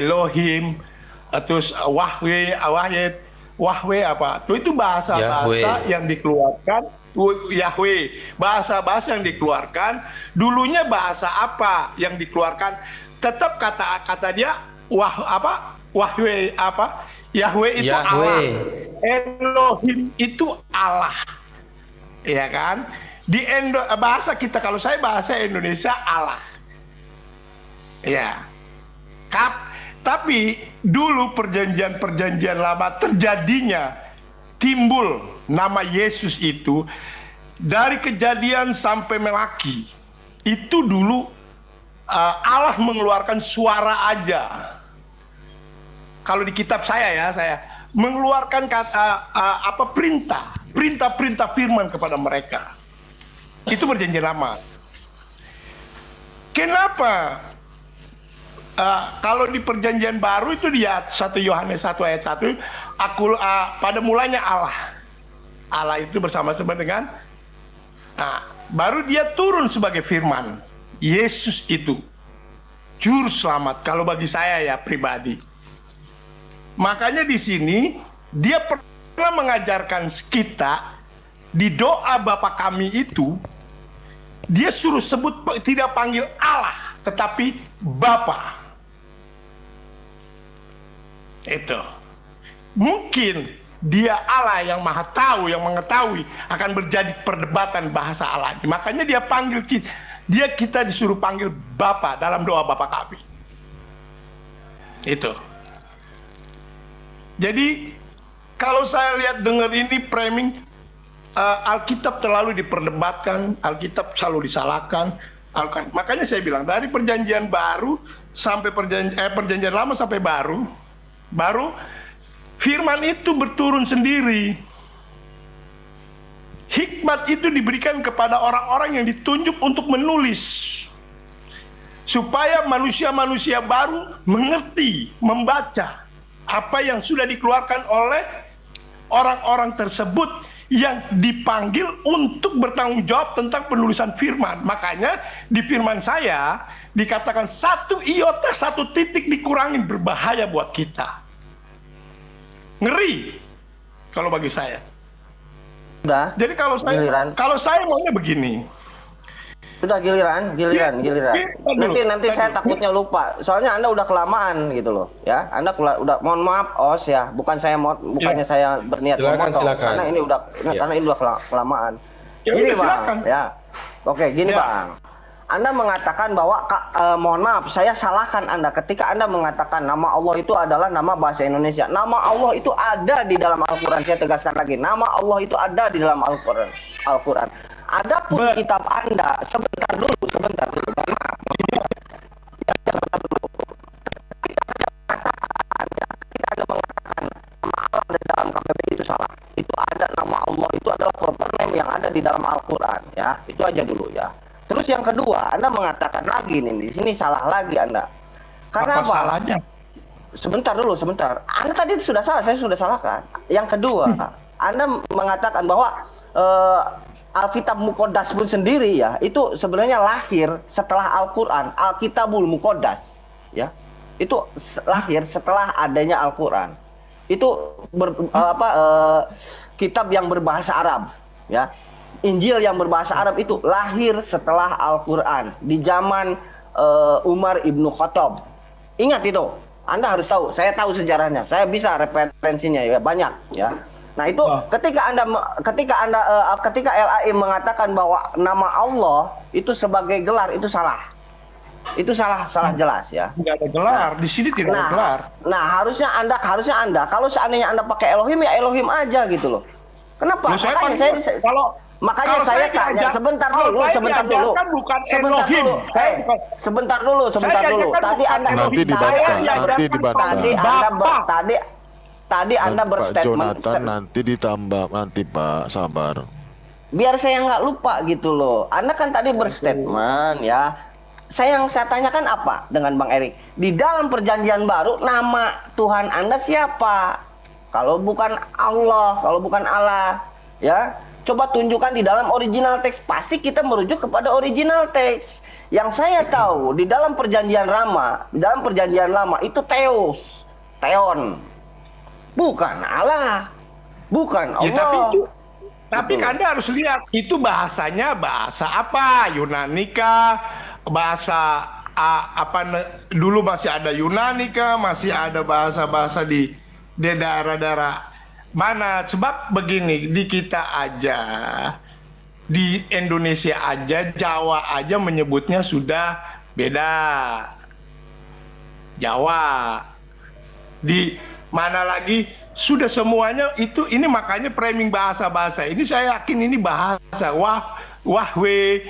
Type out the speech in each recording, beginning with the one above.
Elohim, terus Wahwe, Wahid, Wahwe apa? Itu bahasa-bahasa Yahweh. yang dikeluarkan Yahweh, bahasa-bahasa yang dikeluarkan. Dulunya bahasa apa yang dikeluarkan? Tetap kata dia Wahwe apa? Yahweh itu Allah. Yahweh. Elohim itu Allah. Ya kan? Di bahasa kita, kalau saya bahasa Indonesia Allah. Ya. Tapi dulu perjanjian lama terjadinya timbul nama Yesus itu dari Kejadian sampai Melaki. Itu dulu Allah mengeluarkan suara aja. Kalau di kitab saya mengeluarkan perintah firman kepada mereka. Itu perjanjian lama. Kenapa? Kalau di perjanjian baru itu dia 1 Yohanes 1 ayat 1, pada mulanya Allah. Allah itu bersama-sama dengan baru dia turun sebagai firman. Yesus itu juru selamat kalau bagi saya ya pribadi. Makanya di sini dia pernah mengajarkan kita di doa Bapa kami itu, dia suruh sebut, tidak panggil Allah tetapi Bapa. Itu mungkin dia Allah yang maha tahu, yang mengetahui akan berjadi perdebatan bahasa Allah. Makanya dia panggil kita disuruh panggil Bapa dalam doa Bapa kami. Itu. Jadi kalau saya lihat dengar ini framing Alkitab terlalu diperdebatkan, Alkitab selalu disalahkan. Makanya saya bilang dari perjanjian baru sampai perjanjian lama sampai baru firman itu berturun sendiri. Hikmat itu diberikan kepada orang-orang yang ditunjuk untuk menulis, supaya manusia-manusia baru mengerti, membaca apa yang sudah dikeluarkan oleh orang-orang tersebut yang dipanggil untuk bertanggung jawab tentang penulisan firman. Makanya di firman saya dikatakan 1 iota 1 titik dikurangin berbahaya buat kita. Ngeri kalau bagi saya. Udah. Jadi kalau saya maunya begini. Sudah giliran. Nanti saya takutnya lupa. Soalnya Anda udah kelamaan gitu loh, ya. Anda udah, mohon maaf Os ya, bukannya saya berniat memotong. Silakan. Karena ini udah kelamaan. Ya, gini Bang, silakan. ya. Oke, gini Bang. Anda mengatakan bahwa mohon maaf, saya salahkan Anda ketika Anda mengatakan nama Allah itu adalah nama bahasa Indonesia. Nama Allah itu ada di dalam Al-Quran. Saya tegaskan lagi, nama Allah itu ada di dalam Al-Quran. Adapun kitab Anda, sebentar dulu. Mohon maaf. Ya, sebentar dulu. Ketika Anda mengatakan nama Allah di dalam KPP itu salah. Itu ada nama Allah, itu adalah proper name yang ada di dalam Al-Quran. Ya, itu aja dulu ya. Terus yang kedua, Anda mengatakan lagi nih, di sini salah lagi Anda. Karena apa? Salahnya? Sebentar dulu. Anda tadi sudah salah, saya sudah salahkan. Yang kedua, Anda mengatakan bahwa Alkitab Muqaddas pun sendiri ya, itu sebenarnya lahir setelah Al-Quran, Alkitabul Muqaddas. Ya, itu lahir setelah adanya Al-Quran. Itu kitab yang berbahasa Arab, ya. Injil yang berbahasa Arab itu lahir setelah Al-Quran di zaman Umar ibnu Khattab. Ingat itu, Anda harus tahu. Saya tahu sejarahnya, saya bisa referensinya ya, banyak ya. Nah itu ketika LAI mengatakan bahwa nama Allah itu sebagai gelar, itu salah. Itu salah jelas ya. Tidak ada gelar, di sini tidak ada gelar. Nah harusnya Anda kalau seandainya Anda pakai Elohim ya Elohim aja gitu loh. Kenapa? Makanya saya tanya, sebentar dulu. Sebentar dulu. Tadi Anda berstatement. Jonathan nanti ditambah, nanti Pak, sabar. Biar saya nggak lupa gitu loh. Anda kan tadi berstatement ya. Yang saya tanyakan apa dengan Bang Erik? Di dalam perjanjian baru nama Tuhan Anda siapa? Kalau bukan Allah, ya. Coba tunjukkan di dalam original teks. Pasti kita merujuk kepada original teks. Yang saya tahu di dalam perjanjian lama itu Theos, Theon. Bukan Allah. Bukan Allah. Ya, tapi Anda harus lihat itu bahasanya bahasa apa? Yunani kah? Bahasa dulu masih ada Yunani kah? Masih ada bahasa-bahasa di daerah-daerah mana? Sebab begini, di kita aja, di Indonesia aja, Jawa aja menyebutnya sudah beda. Jawa. Di mana lagi sudah semuanya itu, ini makanya framing bahasa-bahasa ini saya yakin ini bahasa Wahwe,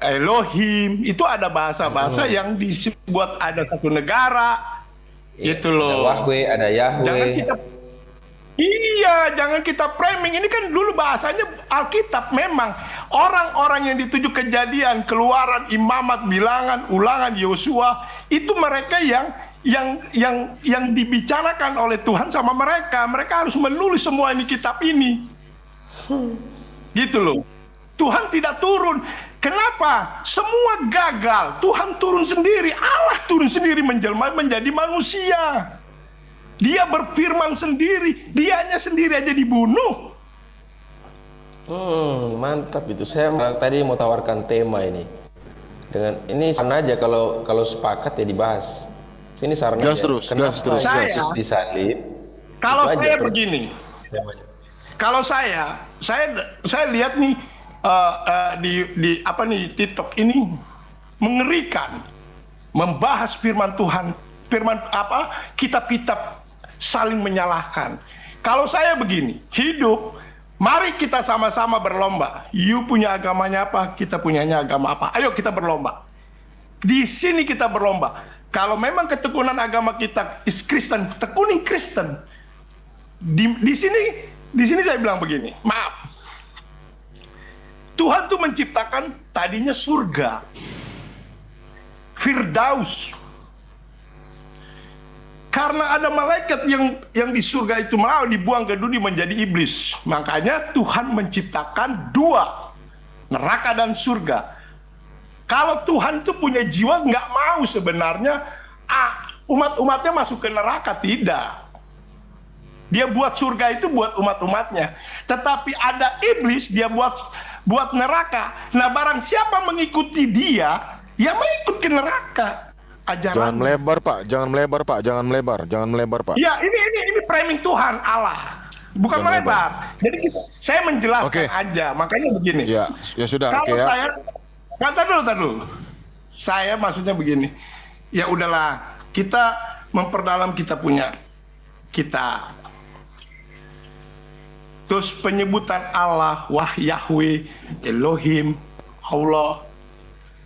Elohim, itu ada bahasa-bahasa yang dibuat ada satu negara, itu loh. Ada Wahwe, ada Yahweh. Jangan kita framing, ini kan dulu bahasanya Alkitab. Memang orang-orang yang dituju Kejadian, Keluaran, Imamat, Bilangan, Ulangan, Yosua, itu mereka yang dibicarakan oleh Tuhan sama mereka. Mereka harus menulis semua ini kitab ini. Gitu loh. Tuhan tidak turun. Kenapa? Semua gagal. Tuhan turun sendiri. Allah turun sendiri menjelma menjadi manusia. Dia berfirman sendiri. Dianya sendiri aja dibunuh. Mantap itu. Saya tadi mau tawarkan tema ini. Dengan ini saran aja, kalau sepakat ya dibahas. Sini saran Gas aja. terus, Kenapa gas terus, Yesus disalib? Kalau Itu aja saya begini. Kalau saya lihat nih di TikTok ini mengerikan, membahas firman Tuhan, kitab-kitab saling menyalahkan. Kalau saya begini, hidup, mari kita sama-sama berlomba. You punya agamanya apa, kita punyanya agama apa. Ayo kita berlomba. Di sini kita berlomba. Kalau memang ketekunan agama kita is Kristen, tekuni Kristen. Di sini saya bilang begini, maaf. Tuhan tuh menciptakan tadinya surga, Firdaus. Karena ada malaikat yang di surga itu mau dibuang ke dunia menjadi iblis. Makanya Tuhan menciptakan dua, neraka dan surga. Kalau Tuhan tuh punya jiwa nggak mau sebenarnya umat-umatnya masuk ke neraka, tidak. Dia buat surga itu buat umat-umatnya. Tetapi ada iblis, dia buat neraka. Nah, barang siapa mengikuti dia, ya mengikut ke neraka. Ajaran. Jangan melebar Pak, jangan melebar Pak. Ya, ini framing Tuhan Allah, bukan Jangan melebar. Jadi saya menjelaskan Oke. aja. Makanya begini. Ya sudah, Kalau oke ya. saya, tar dulu. Saya maksudnya begini. Ya udahlah, kita memperdalam kita punya kita. Terus penyebutan Allah, Yahweh, Elohim, Allah,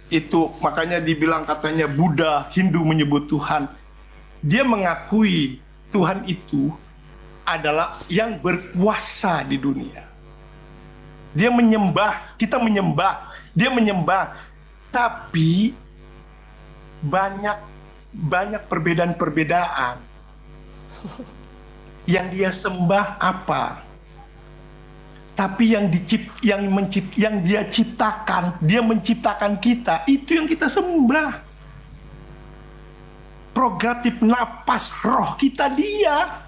itu makanya dibilang katanya Buddha, Hindu menyebut Tuhan. Dia mengakui Tuhan itu adalah yang berkuasa di dunia. Dia menyembah, kita menyembah, dia menyembah. Tapi banyak perbedaan-perbedaan. Yang dia sembah apa? Tapi yang dia ciptakan, dia menciptakan kita, itu yang kita sembah. Prerogatif napas roh kita dia.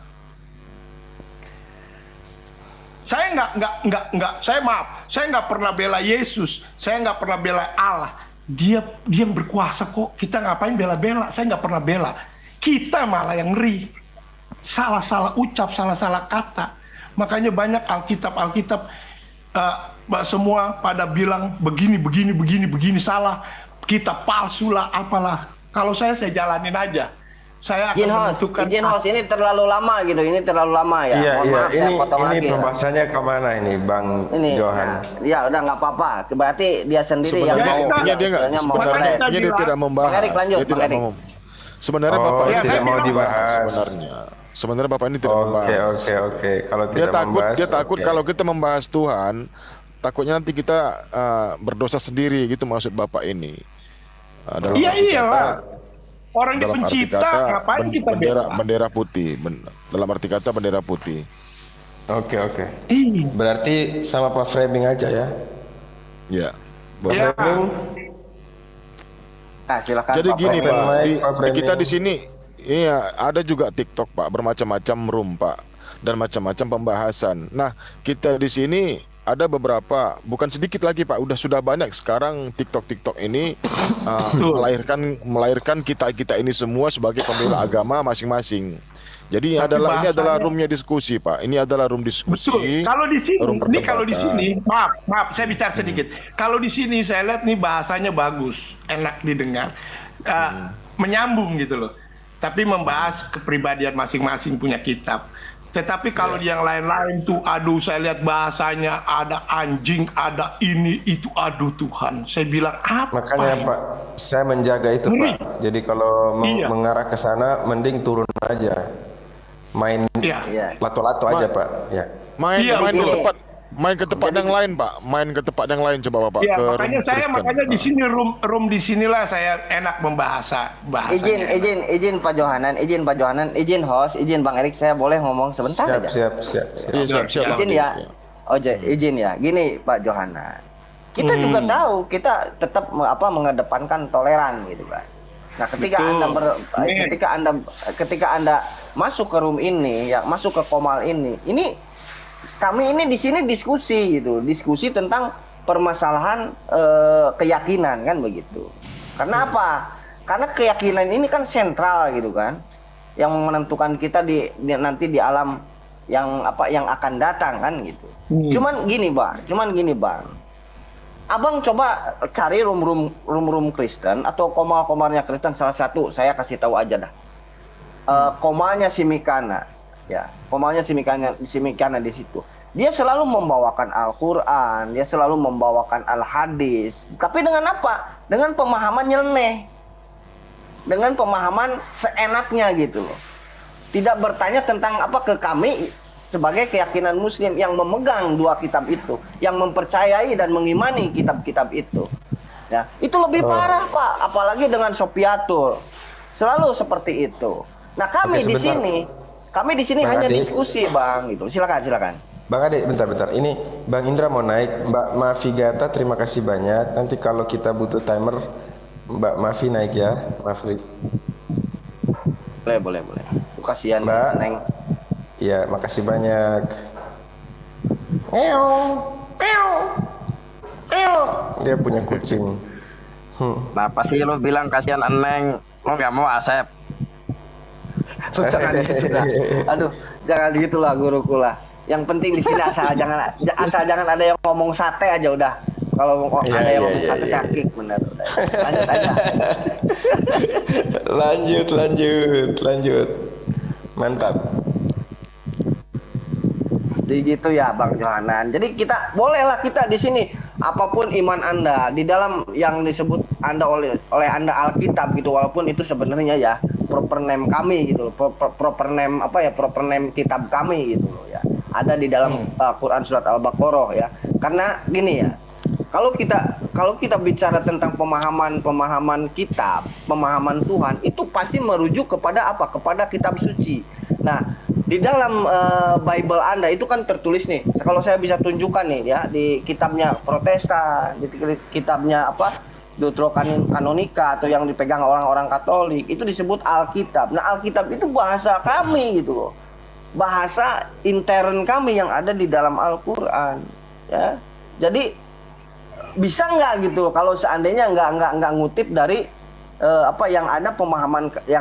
Saya nggak pernah bela Yesus, saya nggak pernah bela Allah. Dia yang berkuasa kok. Kita ngapain bela-bela? Saya nggak pernah bela. Kita malah yang ngeri. Salah-salah ucap, salah-salah kata. Makanya banyak Alkitab semua pada bilang begini salah, kita palsu lah, apalah. Kalau saya jalanin aja. Saya akan menentukan. Izin host, ini terlalu lama gitu, ini terlalu lama ya. Iya, Mohon iya. maaf, saya potong Ini lagi. pembahasannya kemana ini, Bang Johan? Ya udah nggak apa-apa. Berarti dia sendiri yang Sebenarnya mau. dia nggak, Sebenarnya sebenarnya dia tidak membahas. Bang Erik, lanjut, Dia tidak Bang Erik. mau. Sebenarnya Oh, Bapak ini tidak mau bilang dibahas. Sebenarnya Bapak ini tidak membahas. Oke. Kalau Dia tidak takut, membahas, dia takut oke. kalau kita membahas Tuhan, takutnya nanti kita berdosa sendiri gitu maksud Bapak ini. Dalam Iya arti iyalah. kata- Orang dalam arti pencipta, kata ngapain kita bela? bendera putih. Dalam arti kata bendera putih. Oke, oke. Ih, Berarti sama Pak Framing aja ya. Ya. Pak Ya. Framing, Nah, silakan Jadi Pak gini Framing. Pak, Mike, di, Pak di kita Framing. di sini, iya ada juga TikTok Pak, bermacam-macam room Pak, dan macam-macam pembahasan. Nah, kita di sini ada beberapa, bukan sedikit lagi Pak, sudah banyak sekarang TikTok ini Betul. melahirkan kita ini semua sebagai pembela agama masing-masing. Jadi Tapi ini adalah bahasanya- roomnya diskusi Pak. Ini adalah room betul. diskusi. Kalau di sini, room kalau di perdebatan. sini, maaf, saya bicara sedikit. Kalau di sini saya lihat nih bahasanya bagus, enak didengar, menyambung gitu loh. Tapi membahas kepribadian masing-masing punya kitab. Tetapi kalau di yang lain-lain tuh, aduh saya lihat bahasanya ada anjing, ada ini, itu, aduh Tuhan. Saya bilang apa? Makanya ini? Pak, saya menjaga itu Ngeri. Pak. Jadi kalau Iya. mengarah ke sana, mending turun aja. Main Iya. Iya. lato-lato aja Pak. Ya. Main Iya, main ke betul. tempat yang lain Pak. Main ke tempat yang lain coba Bapak Iya, ke makanya room saya Kristen. makanya di sini room di sinilah saya enak bahasanya. Izin Pak Johanan, izin host, izin Bang Erik, saya boleh ngomong sebentar Siap, aja? siap, siap, siap. Iya, siap Bang. Izin ya. Izin ya. Gini Pak Johanan. Kita juga tahu kita tetap mengedepankan toleran gitu kan. Nah, Betul. ketika Anda masuk ke room ini, ya masuk ke Komal ini kami ini di sini diskusi gitu, diskusi tentang permasalahan keyakinan kan begitu. Karena apa? Karena keyakinan ini kan sentral gitu kan, yang menentukan kita nanti di alam yang akan datang kan gitu. Cuman gini bang, abang coba cari room Kristen atau komal-komalnya Kristen salah satu, saya kasih tahu aja dah. Komalnya si Mikana, ya, komalnya si Mikana di situ. Dia selalu membawakan Al-Quran, dia selalu membawakan Al-Hadis. Tapi dengan apa? Dengan pemahaman nyeleneh, dengan pemahaman seenaknya gitu loh. Tidak bertanya tentang apa ke kami sebagai keyakinan Muslim yang memegang dua kitab itu, yang mempercayai dan mengimani kitab-kitab itu. Ya, itu lebih parah Pak, apalagi dengan Sopiatul. Selalu seperti itu. Nah, kami Oke, di sebentar. sini Bang hanya Ade. diskusi, Bang, gitu. Silakan. Bang Ade, bentar. Ini Bang Indra mau naik. Mbak Mafi Gata, terima kasih banyak. Nanti kalau kita butuh timer, Mbak Mafi naik ya. Mafi. Boleh. Kasihan Mbak. Neng. Ya, makasih banyak. Dia punya kucing. Nah pasti lu bilang kasihan Eneng, lu nggak mau Asep. Lu jangan gitu lah. Aduh, jangan gitu lah guruku lah. Yang penting di sini asal jangan ada yang ngomong sate aja udah. Kalau Iya, ada yang iya, ngomong iya, sate iya. cakik bener udah. Lanjut aja. Lanjut. Mantap. Jadi gitu ya Bang Johanan. Jadi kita bolehlah kita di sini apapun iman Anda di dalam yang disebut Anda oleh Anda Alkitab gitu, walaupun itu sebenarnya ya proper name kami gitu loh. Proper name kitab kami gitu loh ya. Ada di dalam Quran surat Al-Baqarah ya. Karena gini ya. Kalau kita bicara tentang pemahaman kitab, pemahaman Tuhan, itu pasti merujuk kepada apa? Kepada kitab suci. Nah, di dalam Bible Anda itu kan tertulis nih. Kalau saya bisa tunjukkan nih ya, di kitabnya Protestan, di kitabnya Deuterokanonika atau yang dipegang orang-orang Katolik, itu disebut Alkitab. Nah, Alkitab itu bahasa kami gitu loh. Bahasa intern kami yang ada di dalam Al-Qur'an, ya. Jadi bisa nggak gitu kalau seandainya nggak ngutip dari yang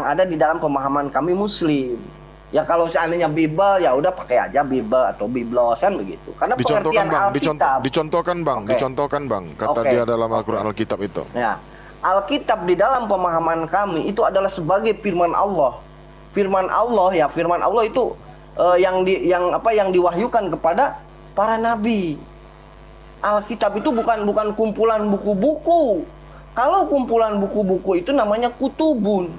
ada di dalam pemahaman kami Muslim. Ya kalau seandainya Bible ya udah pakai aja Bible atau Biblos kan begitu. Karena pengertian Alkitab. Dicontohkan bang, kata Oke. dia dalam Al-Quran Alkitab itu. Ya, Alkitab di dalam pemahaman kami itu adalah sebagai firman Allah. Firman Allah itu yang diwahyukan kepada para nabi. Alkitab itu bukan kumpulan buku-buku. Kalau kumpulan buku-buku itu namanya kutubun.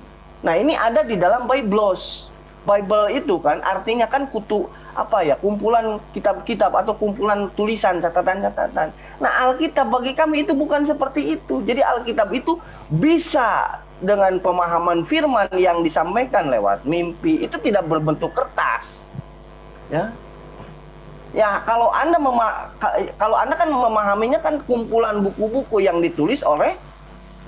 Nah, ini ada di dalam Biblos. Bible itu kan artinya kan kumpulan kitab-kitab atau kumpulan tulisan, catatan-catatan. Nah, Alkitab bagi kami itu bukan seperti itu. Jadi Alkitab itu bisa dengan pemahaman firman yang disampaikan lewat mimpi, itu tidak berbentuk kertas. Ya. Ya, kalau Anda kan memahaminya kan kumpulan buku-buku yang ditulis oleh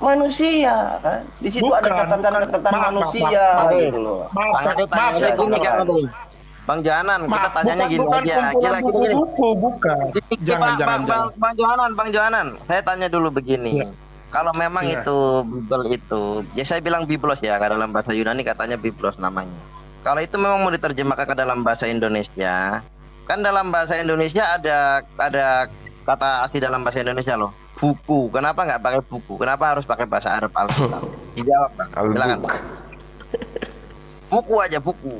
manusia kan. Di situ ada catatan-catatan manusia gitu loh. Bang Ade tanya gini kan, Bang Johanan, kita tanyanya gini aja. Gila gini. Bukan. Bang Johanan, saya tanya dulu begini. Kalau memang itu Bible itu, ya saya bilang biblos ya, dalam bahasa Yunani katanya biblos namanya. Kalau itu memang mau diterjemahkan ke dalam bahasa Indonesia, kan dalam bahasa Indonesia ada kata asli dalam bahasa Indonesia loh, buku. Kenapa nggak pakai buku? Kenapa harus pakai bahasa Arab Alkitab? Dijawab, Bang. Silakan, Bang. Buku aja, buku.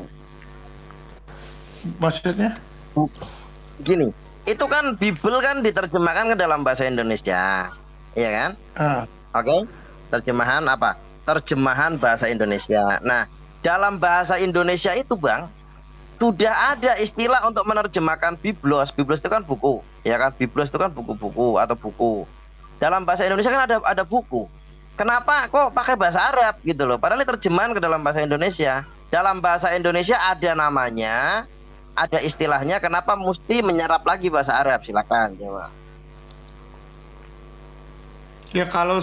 Maksudnya? Gini, itu kan Bible kan diterjemahkan ke dalam bahasa Indonesia, iya kan? Oke. Terjemahan apa? Terjemahan bahasa Indonesia. Nah, dalam bahasa Indonesia itu, Bang, sudah ada istilah untuk menerjemahkan biblos. Biblos itu kan buku, ya kan? Biblos itu kan buku-buku atau buku. Dalam bahasa Indonesia kan ada buku. Kenapa kok pakai bahasa Arab gitu loh? Padahal ini terjemahan ke dalam bahasa Indonesia. Dalam bahasa Indonesia ada namanya, ada istilahnya. Kenapa mesti menyerap lagi bahasa Arab? Silakan jawab. Ya kalau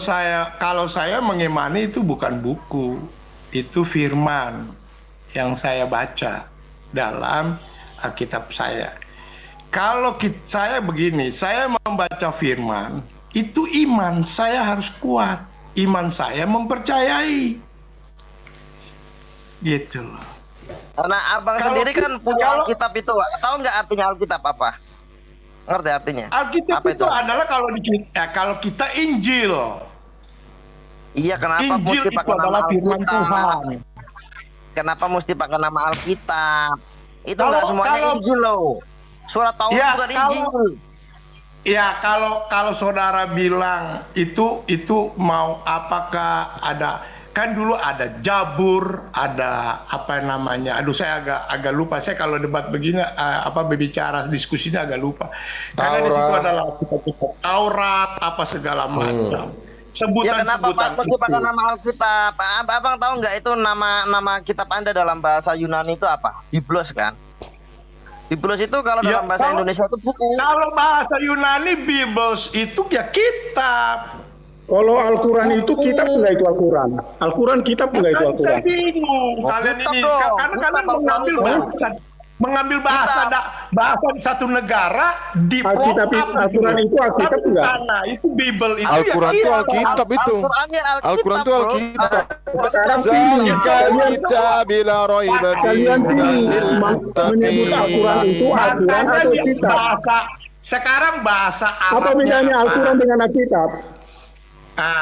saya mengimani itu bukan buku, itu firman yang saya baca dalam Alkitab saya. Kalau saya begini, saya membaca firman, itu iman saya harus kuat. Iman saya mempercayai. Gitu. Karena abang sendiri kan punya Alkitab itu, tahu nggak artinya Alkitab apa? Ngerti artinya? Alkitab apa itu adalah kalau kita Injil. Iya, kenapa Injil mesti itu pakai nama adalah firman Alkitab? Tuhan. Kenapa mesti pakai nama Alkitab? Itu Kalau- nggak semuanya kalau- Injil loh. Surat Taurat Ya, bukan kalau- Injil. Ya kalau saudara bilang itu mau apakah ada, kan dulu ada Jabur, ada apa namanya, aduh saya agak lupa, saya kalau debat begini berbicara diskusinya agak lupa, karena di situ Taurat. adalah kita Taurat apa segala macam Ya sebutan kenapa Pak mesti pakai nama Alkitab? Abang tahu nggak itu nama kitab Anda dalam bahasa Yunani itu apa? Biblos kan? Biblos itu kalau Ya, dalam bahasa kalau- Indonesia itu buku. Kalau bahasa Yunani Biblos itu ya kitab. Kalau Al-Quran itu kitab enggak itu Al-Quran. Al-Quran kitab enggak itu Kan saya Al-Quran. bingung kalian kitab ini dong. karena Kitab kalian Al-Quran mengambil bahasa bahasa di satu negara di Alkitab itu- Al-Quran itu Alkitab tapi di enggak? sana itu Bible itu Al-Quran ya itu kitab. Alkitab itu. Al-Quran itu bro. Alkitab. Sekarang pilih. Zalikal kitab la raiba fihi Kalian hudan pilih lil menyebut muttaqin. Al-Quran itu Al-Quran Makanya atau dia kitab. bahasa sekarang bahasa Apa Arabnya bedanya Al-Quran dengan Alkitab?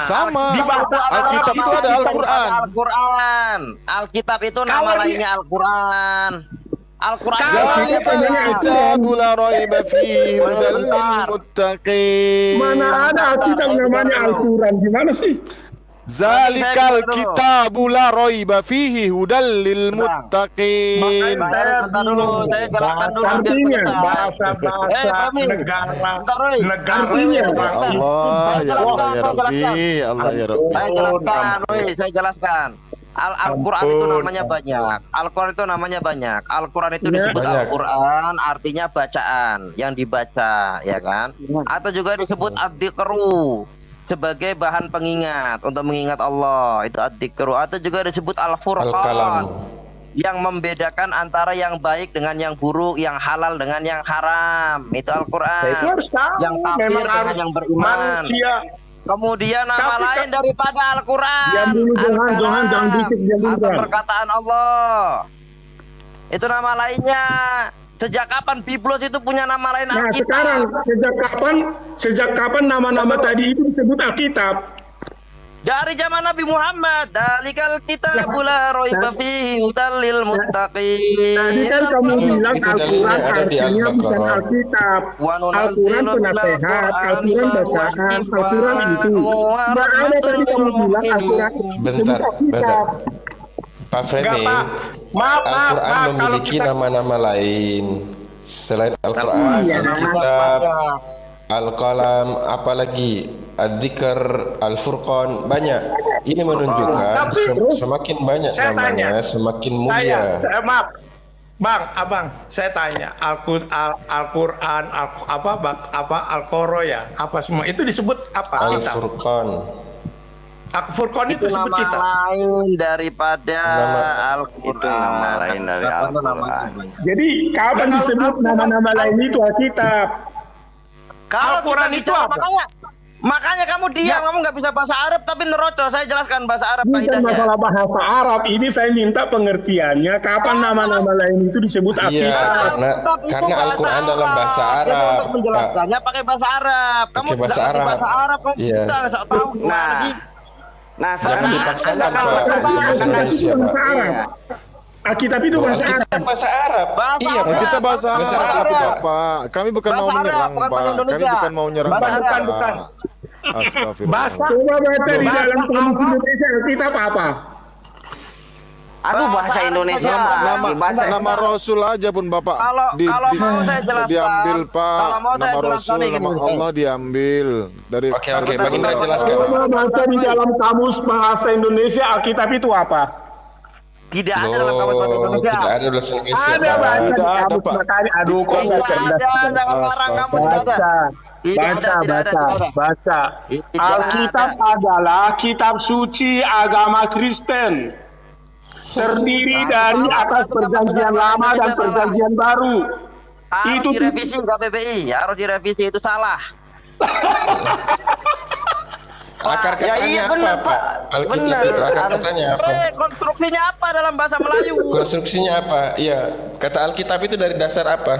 Sama. Di bahasa Alkitab itu ada Al-Quran. Al-Quran. Alkitab itu nama Kalau lainnya Al-Quran. Al-Quran itu Zalikal kitab la raiba fihi hudan lil muttaqin. Mana ada Alkitab namanya Al-Quran? Gimana sih? Zalikal kitab la raiba fihi hudan lil muttaqin. Bentar dulu, saya jelaskan dulu. biar Artinya, selesai. bahasa Fahmi. negara Bentar, Roy. Artinya, Ya Allah, ya Allah ya Rabbi, ya Allah ya Rabbi. Saya jelaskan, Roy, saya jelaskan. Al-Quran itu namanya banyak. Al-Quran itu namanya banyak. Al-Quran itu disebut Banyak. Al-Quran, artinya bacaan yang dibaca, ya kan? Atau juga disebut ad-dzikru sebagai bahan pengingat untuk mengingat Allah, itu ad-dzikru. Atau juga disebut Al-Qalam. Al-Furqan yang membedakan antara yang baik dengan yang buruk, yang halal dengan yang haram. Itu Al-Quran. Itu harus tahu. Yang kafir Memang dengan harus yang beriman. manusia. Kemudian nama Tapi lain daripada Al-Quran. Diam dulu, Al-Kalam jangan bisik, diam dulu, atau Bang. perkataan Allah. Itu nama lainnya. Sejak kapan Biblos itu punya nama lain Nah, Alkitab? sekarang sejak kapan nama-nama tadi itu disebut Alkitab? Dari zaman Nabi Muhammad. Dalikal kitabul la raiba fihi hudal lil muttaqin. Tadi kan kamu bilang Itu Al-Quran dalilnya ada di artinya bukan Al-Baqarah. Alkitab. Wa Al-Quran nunazzilu minal penasehat, Qur'ani Al-Quran ma huwa bacaan, shifaa'un Al-Quran itu. wa Nggak ada tadi kamu rahmatun bilang lil Al-Quran mu'minin. Bentar, disebut bentar. Alkitab. Pak Freddy, Pak. Maaf, Al-Quran kalau memiliki kita nama-nama lain selain Al-Quran, Iya, Alkitab, Al-Qalam, apalagi Ad-Dzikr, Al-Furqan, banyak. Ini menunjukkan Tapi- semakin banyak Saya namanya, tanya. semakin mulia. Maaf. Bang, abang, saya tanya, Al-Quran, Al-Qoro ya, apa semua itu disebut apa? Kitab. Al-Furqan. Al-Furqan Itu itu disebut nama kitab. lain daripada Itu Al-Quran. nama lain dari Apa tuh Al-Quran. namanya? Jadi kapan disebut nama-nama lain itu Alkitab? Kalau Al-Quran kita itu bicara, apa? makanya kamu diam, kamu nggak bisa bahasa Arab tapi nerocos. Saya jelaskan bahasa Arab Bukan kaidahnya. masalah bahasa Arab, ini saya minta pengertiannya kapan nama-nama lain itu disebut Iya, Alkitab. karena Al-Quran dalam bahasa Jadi Arab. untuk Pak. menjelaskannya pakai bahasa Arab. Kamu Pakai bahasa nggak ngerti Arab. bahasa Arab, kamu Iya. kita nggak tahu gimana sih. Nah, Jangan sekarang dipaksakan, Anda Pak. kalau- Di bahasa Indonesia, Pak. Bahasa Arab. Alkitab itu bahasa Arab. Alkitab bahasa Arab. Bahasa Iya, Arab. Pak. Kita bahasa Bahasa Arab, Arab. Bapak. Kami bukan Bahasa mau Arab, menyerang, bukan bahasa Pak. Kami Indonesia. bukan mau menyerang, Bahasa Pak. Arab. Bukan. Astagfirullah. Bahasa Coba baca di dalam kamus Indonesia Alkitab apa? Aduh, bahasa Indonesia. Nama Rasul aja pun Bapak. Kalau mau saya jelaskan, diambil, Pak. kalau mau saya Nama jelaskan Rasul, nih, nama gini. Allah diambil dari. Oke, Bang Indra jelaskan. Coba baca di dalam kamus bahasa Indonesia Alkitab itu apa? Tidak ada dalam kamus bahasa Indonesia. Tidak ada bahasa Indonesia. Ada Pak. baca di Tidak ada, kamus Pak. makanya. Aduh, kok Tidak nggak ada, cerdas? jangan larang kamu tidak ada. Baca, Tidak ada, tidak ada, tidak ada. baca. Tidak Alkitab adalah kitab suci agama Kristen. Terdiri dari atas perjanjian lama dan perjanjian baru. Harus Itu direvisi KBBI, harus direvisi, itu salah. Akar Ya katanya iya apa, benar, Pak? Pak. Alkitab Benar. itu akar katanya apa? Konstruksinya apa dalam bahasa Melayu? Konstruksinya apa? Iya, kata Alkitab itu dari dasar apa?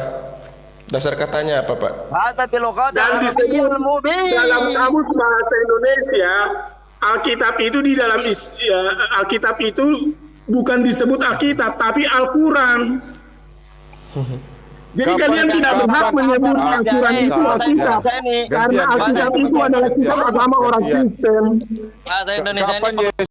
Dasar katanya apa, Pak? Hada bilogat Dan disebut dalam kamus bahasa Indonesia, Alkitab itu di dalam Alkitab itu bukan disebut Alkitab tapi Al-Quran. Jadi kalian tidak berhak menyebut Al-Quran itu Alkitab karena Alkitab itu adalah kitab agama orang Kristen. Bahasa Indonesia Kapan ini Yesus